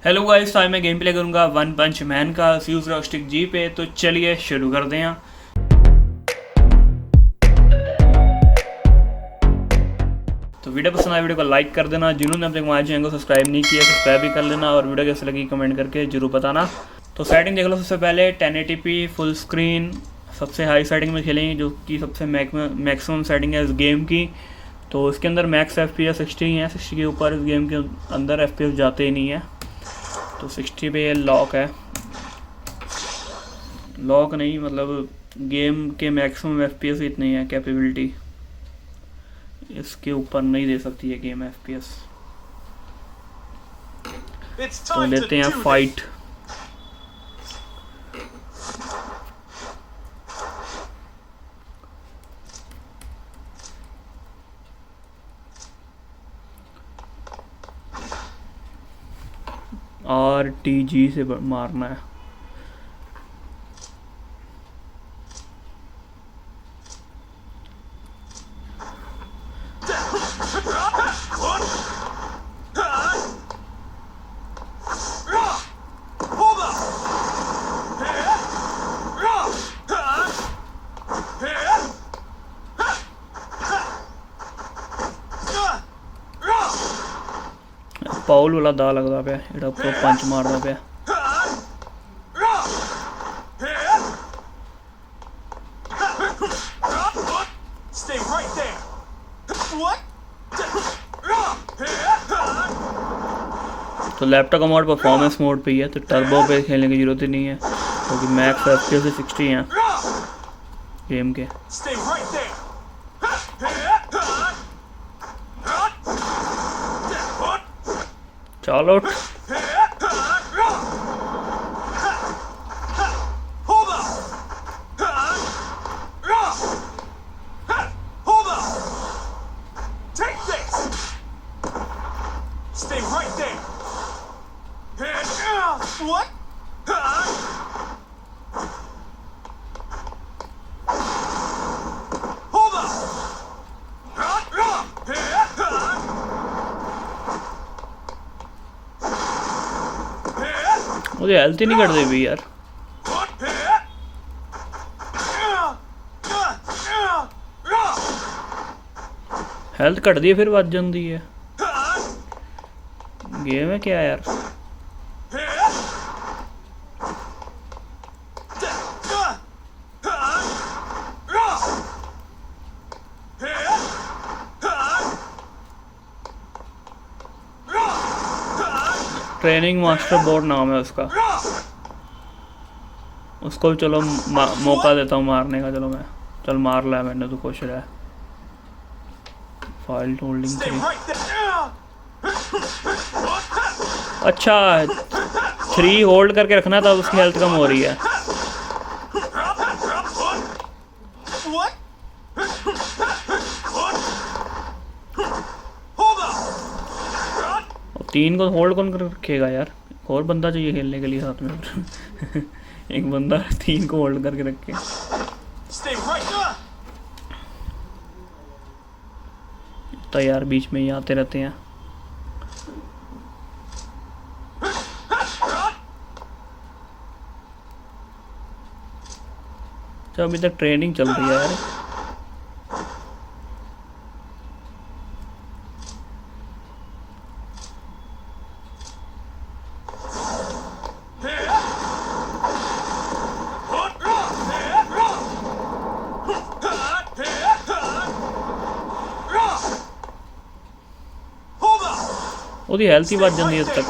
Hello guys, आज मैं game play करूंगा वन पंच मैन का Asus ROG Strix जी पे। तो चलिए शुरू कर दें। तो वीडियो पसंद आए वीडियो को लाइक कर देना। जिन्होंने अपने हमारे चैनल को सब्सक्राइब नहीं किया सब्सक्राइब भी कर लेना और वीडियो कैसे लगी कमेंट करके जरूर बताना। तो सेटिंग देख लो। सबसे पहले 1080p फुल स्क्रीन सबसे हाई सेटिंग में खेलेंगे, जो कि सबसे मैक्सिमम सेटिंग है इस गेम की। तो इसके अंदर मैक्स FPS 60 है। 60 के ऊपर इस गेम के अंदर FPS जाते ही नहीं है। तो 60 पे ये लॉक है, लॉक नहीं मतलब गेम के मैक्सिमम FPS इतनी है कैपेबिलिटी, इसके ऊपर नहीं दे सकती है गेम FPS। तो लेते हैं फाइट। RTG से मारना है। पाउल वाला दा लगता पे जेड़ा उपर पंच मारदा पे। तो लैपटॉप का मोड परफॉर्मेंस मोड पे ही है, तो टर्बो पे खेलने की जरूरत ही नहीं है क्योंकि मैक्स FPS 60 हैं गेम के। चलो मुझे हेल्थ ही नहीं कट भी यार। हेल्थ कट दी फिर बच जाती है। गेम है क्या यार। ट्रेनिंग मास्टर बोर्ड नाम है उसका। उसको चलो मौका देता हूँ मारने का। चलो मैं चल मार लिया मैंने, तो खुश रहा। File holding 3। अच्छा 3 होल्ड करके रखना था, उसकी हेल्थ कम हो रही है। और 3 को होल्ड कौन कर रखेगा यार। और बंदा चाहिए खेलने के लिए साथ में। एक बंदा 3 को होल्ड करके रखे। तो यार बीच में ही आते रहते हैं। तो अभी तक ट्रेनिंग चल रही है यार। ਉਹਦੀ हेल्थ ही बढ़ जाती है तक।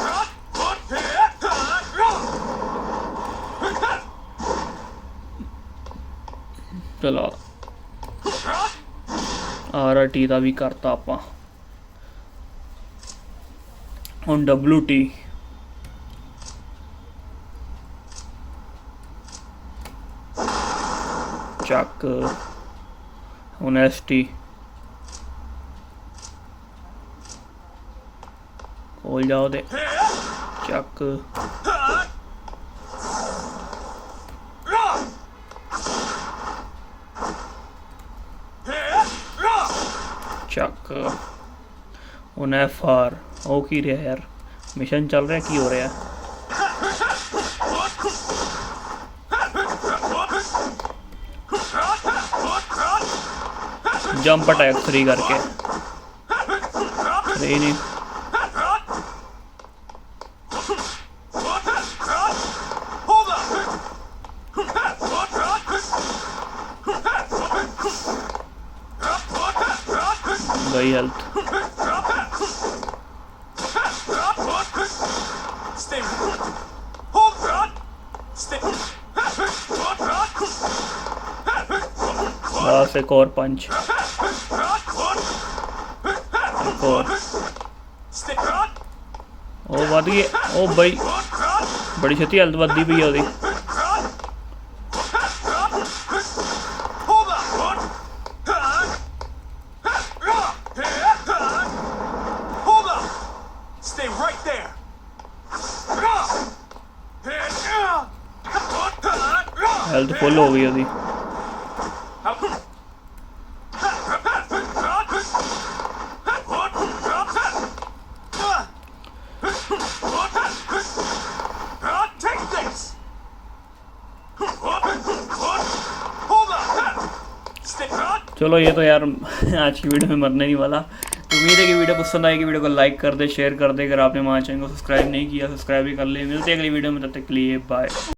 चलो RT का भी करता आप ਹੁਣ WT ਚੱਕ ਹੁਣ ST खोल जाओ दे चक। चक ਹੁਣ FR ਉਹ ਕੀ ਰਿਹਾ यार। मिशन चल रहा है की हो रहा है। जंप अटैक 3 करके 3 नहीं गई हेल्थ। बस एक और पंच, एक और। ओ वध गई, ओ भाई बड़ी छेती हेल्थ वधदी पई ओदी। हेल्थ फुल हो गई ओदी। चलो ये तो यार आज की वीडियो में मरने नहीं वाला। तो उम्मीद है कि वीडियो पसंद आएगी। वीडियो को लाइक कर दे, शेयर कर दे। अगर आपने हमारे चैनल को सब्सक्राइब नहीं किया सब्सक्राइब भी कर ले। मिलते हैं अगली वीडियो में, तब तक के लिए बाय।